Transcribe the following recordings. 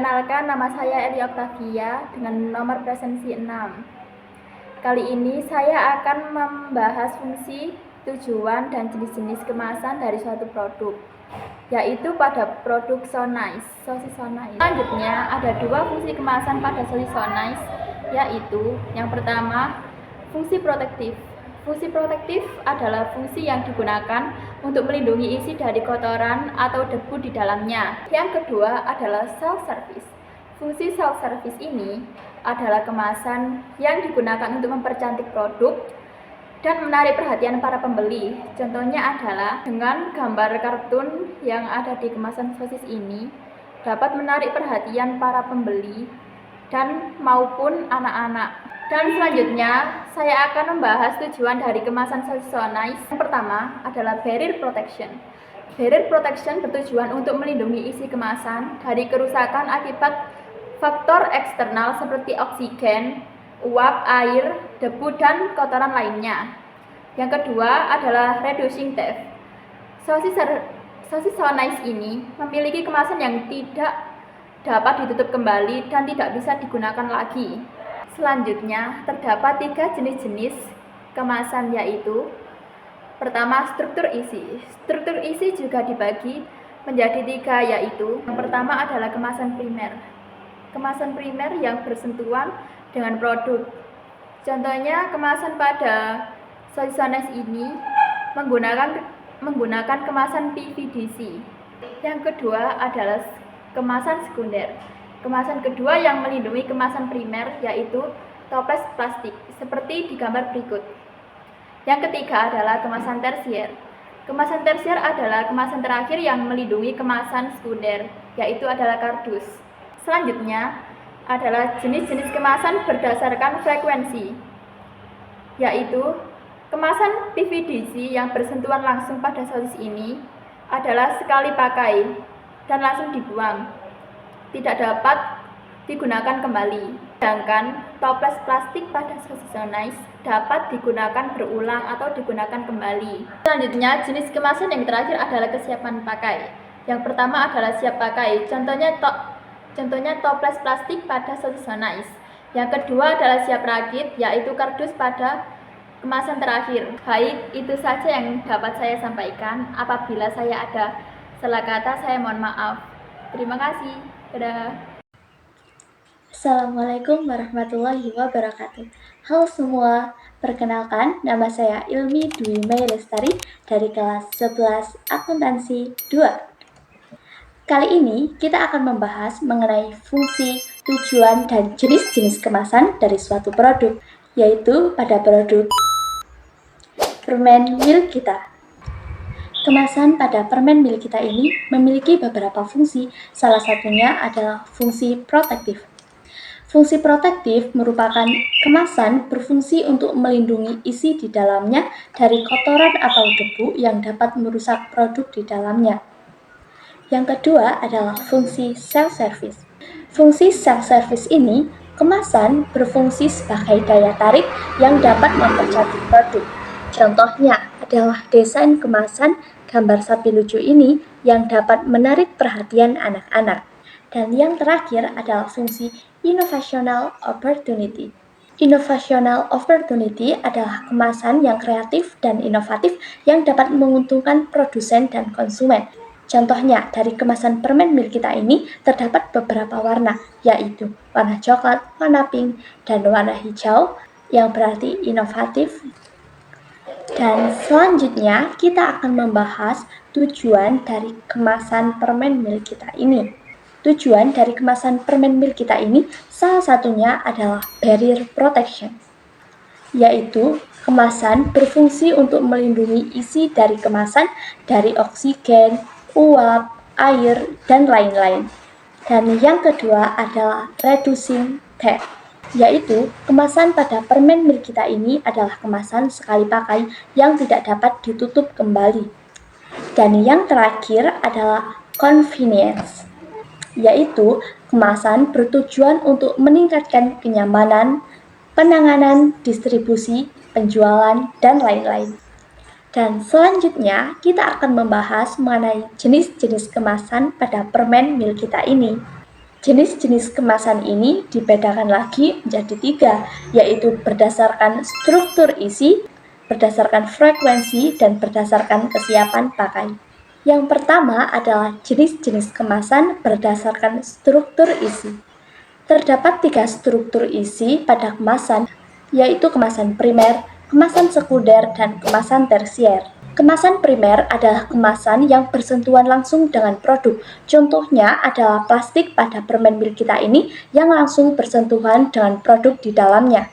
Perkenalkan, nama saya Eli Octavia dengan nomor presensi 6. Kali ini saya akan membahas fungsi, tujuan, dan jenis-jenis kemasan dari suatu produk, yaitu pada produk sosis so nice. Selanjutnya, ada dua fungsi kemasan pada sosis so nice, yaitu yang pertama, fungsi protektif. Fungsi protektif adalah fungsi yang digunakan untuk melindungi isi dari kotoran atau debu di dalamnya. Yang kedua adalah self-service. Fungsi self-service ini adalah kemasan yang digunakan untuk mempercantik produk dan menarik perhatian para pembeli. Contohnya adalah dengan gambar kartun yang ada di kemasan sosis ini dapat menarik perhatian para pembeli dan maupun anak-anak. Dan selanjutnya, saya akan membahas tujuan dari kemasan sosis so nice. Yang pertama adalah barrier protection. Barrier protection bertujuan untuk melindungi isi kemasan dari kerusakan akibat faktor eksternal seperti oksigen, uap, air, debu, dan kotoran lainnya. Yang kedua adalah reducing theft. Sosis so nice ini memiliki kemasan yang tidak dapat ditutup kembali dan tidak bisa digunakan lagi. Selanjutnya, terdapat 3 jenis-jenis kemasan, yaitu pertama, struktur isi. Struktur isi juga dibagi menjadi 3, yaitu yang pertama adalah kemasan primer. Kemasan primer yang bersentuhan dengan produk. Contohnya, kemasan pada sosis so nice ini menggunakan kemasan PVDC. Yang kedua adalah kemasan sekunder. Kemasan kedua yang melindungi kemasan primer yaitu toples plastik seperti di gambar berikut. Yang ketiga adalah kemasan tersier. Kemasan tersier adalah kemasan terakhir yang melindungi kemasan sekunder, yaitu adalah kardus. Selanjutnya adalah jenis-jenis kemasan berdasarkan frekuensi, yaitu kemasan PVDC yang bersentuhan langsung pada sosis ini adalah sekali pakai dan langsung dibuang, tidak dapat digunakan kembali. Sedangkan toples plastik pada sosis so nice dapat digunakan berulang atau digunakan kembali. Selanjutnya, jenis kemasan yang terakhir adalah kesiapan pakai. Yang pertama adalah siap pakai. Contohnya toples plastik pada sosis so nice. Yang kedua adalah siap rakit, yaitu kardus pada kemasan terakhir. Baik, itu saja yang dapat saya sampaikan. Apabila saya ada salah kata, saya mohon maaf. Terima kasih. Dadah. Assalamualaikum warahmatullahi wabarakatuh. Halo semua, perkenalkan nama saya Ilmi Dwi Mei Lestari dari kelas 11 Akuntansi 2. Kali ini kita akan membahas mengenai fungsi, tujuan, dan jenis-jenis kemasan dari suatu produk, yaitu pada produk permen milik kita. Kemasan pada permen milik kita ini memiliki beberapa fungsi, salah satunya adalah fungsi protektif. Fungsi protektif merupakan kemasan berfungsi untuk melindungi isi di dalamnya dari kotoran atau debu yang dapat merusak produk di dalamnya. Yang kedua adalah fungsi self-service. Fungsi self-service ini, kemasan berfungsi sebagai daya tarik yang dapat mempercantik produk. Contohnya adalah desain kemasan gambar sapi lucu ini yang dapat menarik perhatian anak-anak. Dan yang terakhir adalah fungsi innovational opportunity. Innovational opportunity adalah kemasan yang kreatif dan inovatif yang dapat menguntungkan produsen dan konsumen. Contohnya, dari kemasan permen milik kita ini terdapat beberapa warna, yaitu warna coklat, warna pink, dan warna hijau, yang berarti inovatif. Dan selanjutnya, kita akan membahas tujuan dari kemasan permen milik kita ini. Tujuan dari kemasan permen milik kita ini salah satunya adalah barrier protection, yaitu kemasan berfungsi untuk melindungi isi dari kemasan dari oksigen, uap, air, dan lain-lain. Dan yang kedua adalah reducing theft, yaitu kemasan pada permen milik kita ini adalah kemasan sekali pakai yang tidak dapat ditutup kembali. Dan yang terakhir adalah convenience, yaitu kemasan bertujuan untuk meningkatkan kenyamanan, penanganan, distribusi, penjualan, dan lain-lain. Dan selanjutnya kita akan membahas mengenai jenis-jenis kemasan pada permen milik kita ini. Jenis-jenis kemasan ini dibedakan lagi menjadi 3, yaitu berdasarkan struktur isi, berdasarkan frekuensi, dan berdasarkan kesiapan pakai. Yang pertama adalah jenis-jenis kemasan berdasarkan struktur isi. Terdapat 3 struktur isi pada kemasan, yaitu kemasan primer, kemasan sekunder, dan kemasan tersier. Kemasan primer adalah kemasan yang bersentuhan langsung dengan produk. Contohnya adalah plastik pada permen milik kita ini yang langsung bersentuhan dengan produk di dalamnya.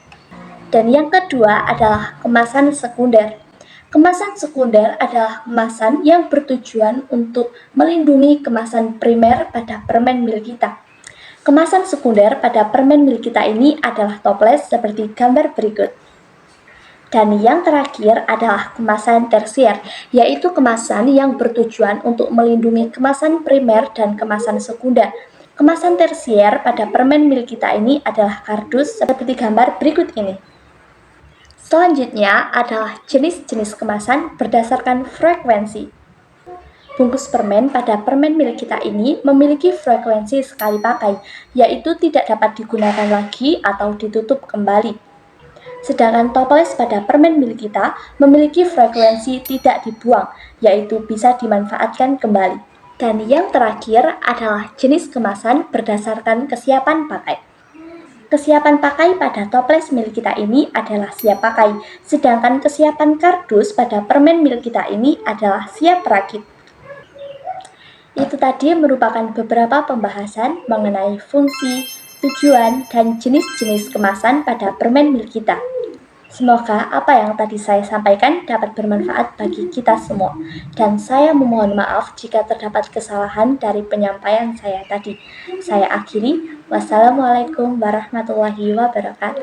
Dan yang kedua adalah kemasan sekunder. Kemasan sekunder adalah kemasan yang bertujuan untuk melindungi kemasan primer pada permen milik kita. Kemasan sekunder pada permen milik kita ini adalah toples seperti gambar berikut. Dan yang terakhir adalah kemasan tersier, yaitu kemasan yang bertujuan untuk melindungi kemasan primer dan kemasan sekunder. Kemasan tersier pada permen milik kita ini adalah kardus seperti gambar berikut ini. Selanjutnya adalah jenis-jenis kemasan berdasarkan frekuensi. Bungkus permen pada permen milik kita ini memiliki frekuensi sekali pakai, yaitu tidak dapat digunakan lagi atau ditutup kembali. Sedangkan toples pada permen milik kita memiliki frekuensi tidak dibuang, yaitu bisa dimanfaatkan kembali. Dan yang terakhir adalah jenis kemasan berdasarkan kesiapan pakai. Kesiapan pakai pada toples milik kita ini adalah siap pakai, sedangkan kesiapan kardus pada permen milik kita ini adalah siap rakit. Itu tadi merupakan beberapa pembahasan mengenai fungsi, tujuan, dan jenis-jenis kemasan pada permen milik kita. Semoga apa yang tadi saya sampaikan dapat bermanfaat bagi kita semua. Dan saya memohon maaf jika terdapat kesalahan dari penyampaian saya tadi. Saya akhiri. Wassalamualaikum warahmatullahi wabarakatuh.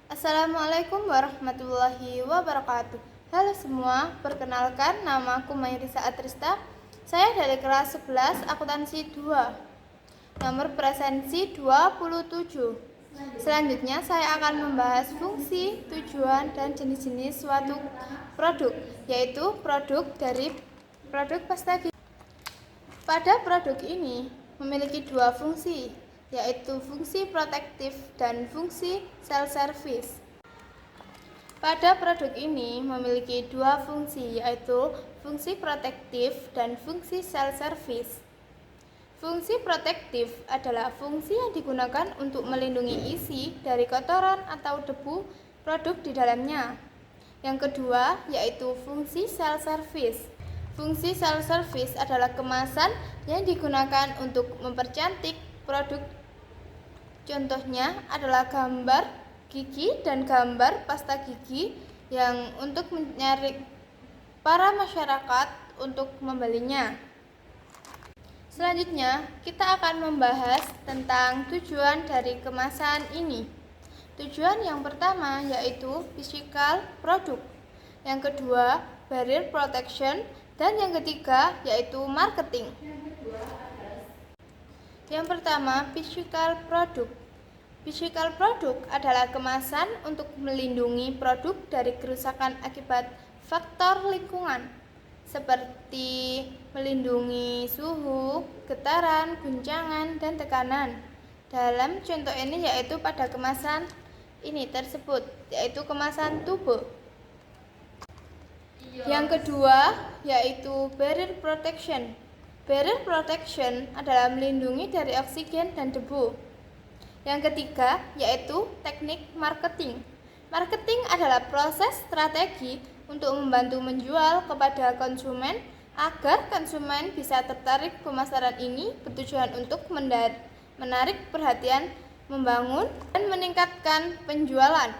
Assalamualaikum warahmatullahi wabarakatuh. Halo semua, perkenalkan namaku Mayrisa Atrista. Saya dari kelas 11 akuntansi 2. Nomor presensi 27. Selanjutnya saya akan membahas fungsi, tujuan, dan jenis-jenis suatu produk, yaitu produk dari produk pasta gigi. Pada produk ini memiliki 2 fungsi, yaitu fungsi protektif dan fungsi self-service. Pada produk ini memiliki 2 fungsi, yaitu fungsi protektif dan fungsi self-service. Fungsi protektif adalah fungsi yang digunakan untuk melindungi isi dari kotoran atau debu produk di dalamnya. Yang kedua, yaitu fungsi self-service. Fungsi self-service adalah kemasan yang digunakan untuk mempercantik produk. Contohnya adalah gambar gigi dan gambar pasta gigi yang untuk menarik para masyarakat untuk membelinya. Selanjutnya, kita akan membahas tentang tujuan dari kemasan ini. Tujuan yang pertama yaitu physical product, yang kedua barrier protection, dan yang ketiga yaitu marketing. Yang pertama, physical product. Physical product adalah kemasan untuk melindungi produk dari kerusakan akibat faktor lingkungan, seperti melindungi suhu, getaran, guncangan, dan tekanan. Dalam contoh ini yaitu pada kemasan ini tersebut, yaitu kemasan tubuh. Yang kedua yaitu barrier protection. Barrier protection adalah melindungi dari oksigen dan debu. Yang ketiga yaitu teknik marketing. Marketing adalah proses strategi untuk membantu menjual kepada konsumen agar konsumen bisa tertarik pemasaran ini bertujuan untuk menarik perhatian, membangun, dan meningkatkan penjualan.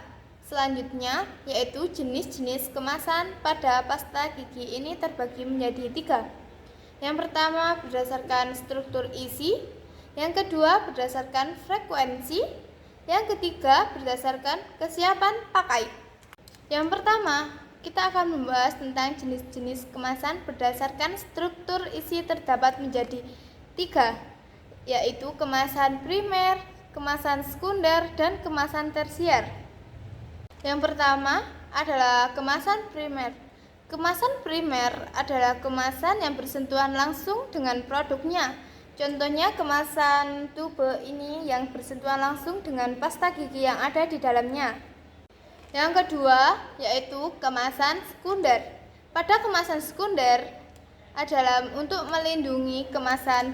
Selanjutnya yaitu jenis-jenis kemasan pada pasta gigi ini terbagi menjadi 3. Yang pertama berdasarkan struktur isi, yang kedua berdasarkan frekuensi, yang ketiga berdasarkan kesiapan pakai. Yang pertama, kita akan membahas tentang jenis-jenis kemasan berdasarkan struktur isi terdapat menjadi 3, yaitu kemasan primer, kemasan sekunder, dan kemasan tersier. Yang pertama adalah kemasan primer. Kemasan primer adalah kemasan yang bersentuhan langsung dengan produknya. Contohnya kemasan tube ini yang bersentuhan langsung dengan pasta gigi yang ada di dalamnya. Yang kedua yaitu kemasan sekunder. Pada kemasan sekunder adalah untuk melindungi kemasan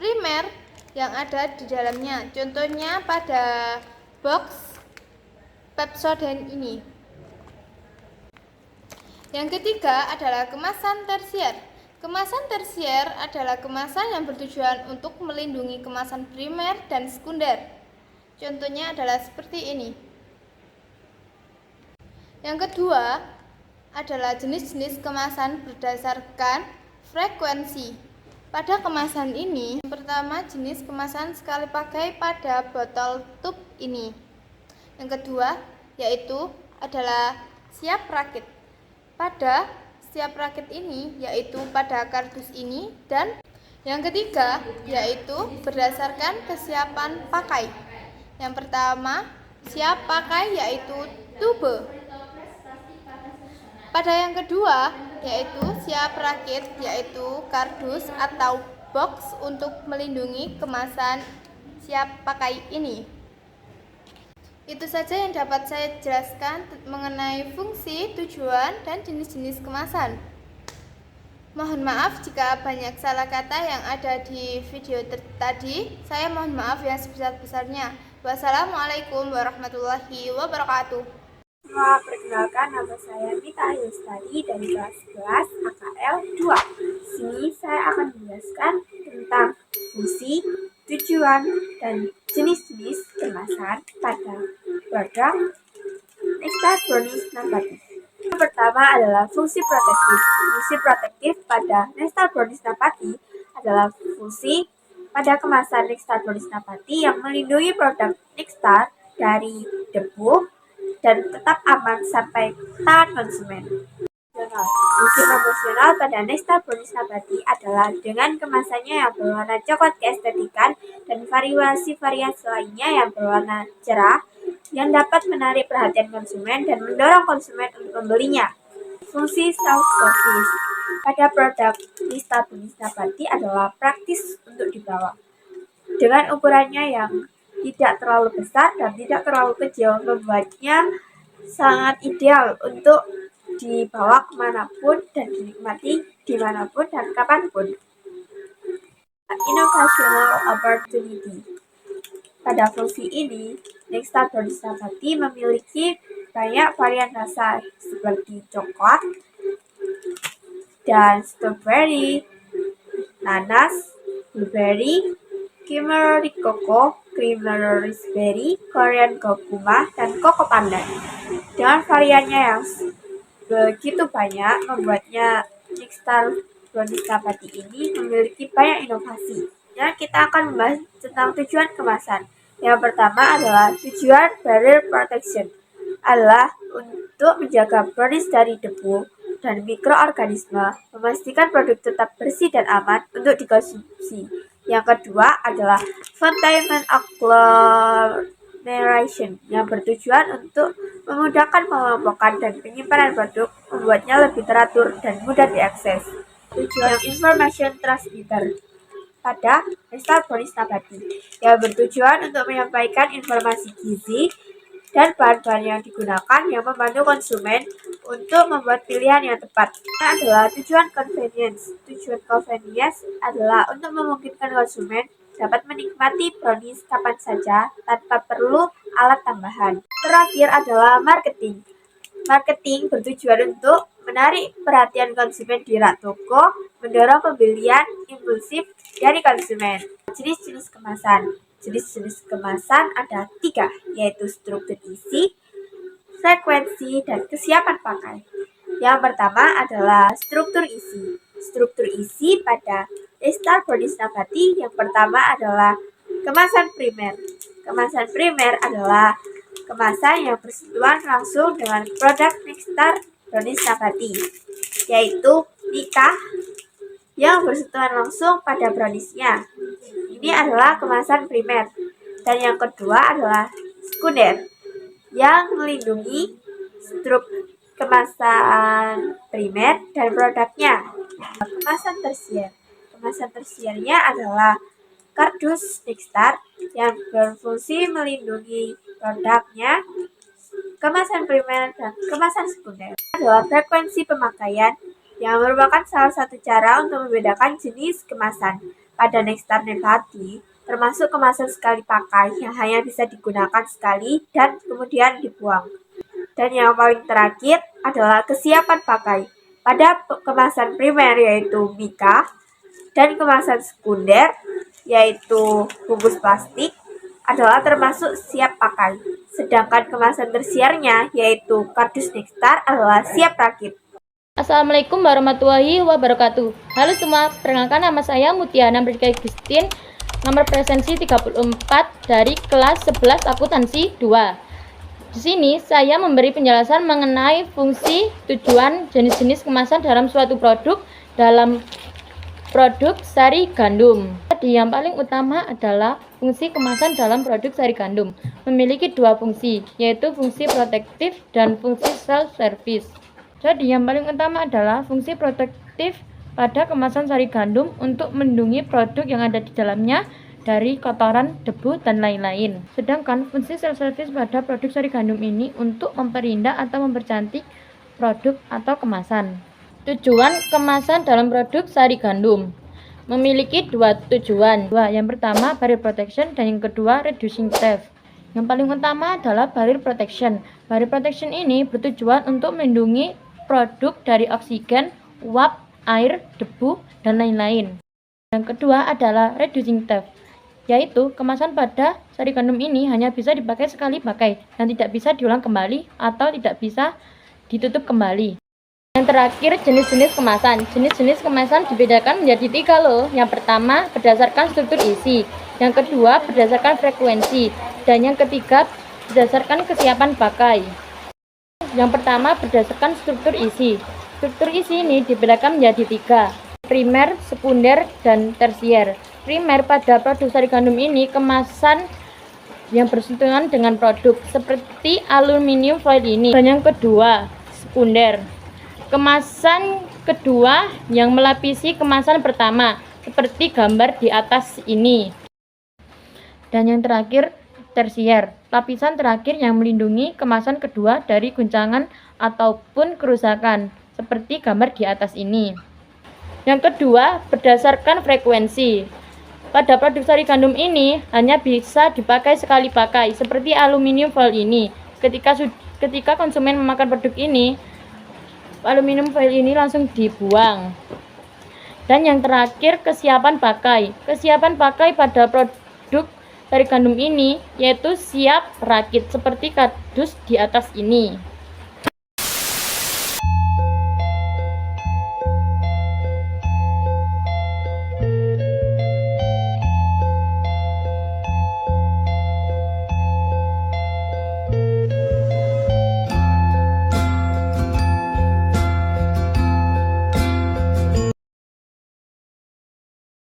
primer yang ada di dalamnya. Contohnya pada box Pepsodent ini. Yang ketiga adalah kemasan tersier. Kemasan tersier adalah kemasan yang bertujuan untuk melindungi kemasan primer dan sekunder. Contohnya adalah seperti ini. Yang kedua adalah jenis-jenis kemasan berdasarkan frekuensi. Pada kemasan ini, yang pertama jenis kemasan sekali pakai pada botol tube ini. Yang kedua yaitu adalah siap rakit. Pada siap rakit ini yaitu pada kardus ini, dan yang ketiga yaitu berdasarkan kesiapan pakai. Yang pertama siap pakai yaitu tube. Pada yang kedua yaitu siap rakit yaitu kardus atau box untuk melindungi kemasan siap pakai ini. Itu saja yang dapat saya jelaskan mengenai fungsi, tujuan, dan jenis-jenis kemasan. Mohon maaf jika banyak salah kata yang ada di video tadi. Saya mohon maaf yang sebesar-besarnya. Wassalamualaikum warahmatullahi wabarakatuh. Perkenalkan, nama saya Mita Yustadi dari kelas 11 AKL 2. Sini saya akan menjelaskan tentang fungsi, tujuan, dan jenis-jenis kemasan pada produk Nextar Brownies Nabati. Yang pertama adalah fungsi protektif. Fungsi protektif pada Nextar Brownies Nabati adalah fungsi pada kemasan Nextar Brownies Nabati yang melindungi produk Nextar dari debu dan tetap aman sampai tangan konsumen. Fungsi promosional pada Nextar Brownies Nabati adalah dengan kemasannya yang berwarna coklat keestetikan dan variasi-variasi lainnya yang berwarna cerah yang dapat menarik perhatian konsumen dan mendorong konsumen untuk membelinya. Fungsi self-service pada produk Nextar Brownies Nabati adalah praktis untuk dibawa. Dengan ukurannya yang tidak terlalu besar dan tidak terlalu kecil, membuatnya sangat ideal untuk dibawa kemanapun dan dinikmati dimanapun dan kapanpun. Innovational opportunity. Pada fungsi ini, Nextar Brownies Nabati memiliki banyak varian rasa seperti coklat dan strawberry, nanas, blueberry, creamery cocoa, creamery raspberry, Korean kurkuma, dan koko pandan. Dengan variannya yang begitu banyak, membuatnya Nextar Brownies Nabati ini memiliki banyak inovasi. Dan kita akan membahas tentang tujuan kemasan. Yang pertama adalah tujuan barrier protection, adalah untuk menjaga brownies dari debu dan mikroorganisme, memastikan produk tetap bersih dan aman untuk dikonsumsi. Yang kedua adalah containment agglomeration, yang bertujuan untuk memudahkan pengelompokan dan penyimpanan produk, membuatnya lebih teratur dan mudah diakses. Tujuan information transmitter pada Nextar Brownies Nabati, yang bertujuan untuk menyampaikan informasi gizi dan bahan-bahan yang digunakan yang membantu konsumen untuk membuat pilihan yang tepat. Ini adalah tujuan convenience. Tujuan convenience adalah untuk memungkinkan konsumen dapat menikmati brownies kapan saja tanpa perlu alat tambahan. Terakhir adalah marketing. Marketing bertujuan untuk menarik perhatian konsumen di rak toko, mendorong pembelian impulsif dari konsumen. Jenis-jenis kemasan. Jenis-jenis kemasan ada 3, yaitu struktur isi, frekuensi, dan kesiapan pakai. Yang pertama adalah struktur isi. Struktur isi pada Nextar Brownies Nabati yang pertama adalah kemasan primer. Kemasan primer adalah kemasan yang bersentuhan langsung dengan produk Nextar Brownies Nabati, yaitu Nika yang bersentuhan langsung pada browniesnya. Ini adalah kemasan primer. Dan yang kedua adalah sekunder, yang melindungi kemasan primer dan produknya. Kemasan tersier. Kemasan tersiernya adalah kardus Nexstar yang berfungsi melindungi produknya. Kemasan primer dan kemasan sekunder adalah frekuensi pemakaian yang merupakan salah satu cara untuk membedakan jenis kemasan. Pada Nexstar Nevati, termasuk kemasan sekali pakai yang hanya bisa digunakan sekali dan kemudian dibuang. Dan yang paling terakhir adalah kesiapan pakai. Pada kemasan primer yaitu Mika dan kemasan sekunder yaitu bungkus plastik adalah termasuk siap pakai. Sedangkan kemasan tersiernya yaitu kardus Nexstar adalah siap rakit. Assalamualaikum warahmatullahi wabarakatuh. Halo semua, perkenalkan nama saya Mutiana Merdeka Agustin, nomor presensi 34 dari kelas 11 akuntansi 2. Di sini saya memberi penjelasan mengenai fungsi, tujuan, jenis-jenis kemasan dalam suatu produk dalam produk sari gandum. Jadi yang paling utama adalah fungsi kemasan dalam produk sari gandum. Memiliki dua fungsi, yaitu fungsi protektif dan fungsi self-service. Jadi yang paling utama adalah fungsi protektif pada kemasan sari gandum untuk melindungi produk yang ada di dalamnya dari kotoran, debu, dan lain-lain. Sedangkan fungsi self-service pada produk sari gandum ini untuk memperindah atau mempercantik produk atau kemasan. Tujuan kemasan dalam produk sari gandum memiliki dua tujuan. Yang pertama barrier protection dan yang kedua reducing theft. Yang paling utama adalah barrier protection. Barrier protection ini bertujuan untuk melindungi produk dari oksigen, uap, air, debu, dan lain-lain. Yang kedua adalah reducing theft, yaitu kemasan pada sari gandum ini hanya bisa dipakai sekali pakai dan tidak bisa diulang kembali atau tidak bisa ditutup kembali. Yang terakhir, jenis-jenis kemasan. Jenis-jenis kemasan dibedakan menjadi 3 loh. Yang pertama berdasarkan struktur isi, yang kedua berdasarkan frekuensi, dan yang ketiga berdasarkan kesiapan pakai. Yang pertama berdasarkan struktur isi. Struktur isi ini dibedakan menjadi 3, primer, sekunder, dan tersier. Primer pada produk sari gandum ini kemasan yang bersentuhan dengan produk seperti aluminium foil ini. Dan yang kedua, sekunder. Kemasan kedua yang melapisi kemasan pertama seperti gambar di atas ini. Dan yang terakhir, tersier, lapisan terakhir yang melindungi kemasan kedua dari guncangan ataupun kerusakan seperti gambar di atas ini. Yang kedua, berdasarkan frekuensi. Pada produk sari gandum ini hanya bisa dipakai sekali pakai seperti aluminium foil ini. Ketika konsumen memakan produk ini, aluminium foil ini langsung dibuang. Dan yang terakhir, kesiapan pakai. Kesiapan pakai pada produk sari gandum ini yaitu siap rakit seperti kardus di atas ini.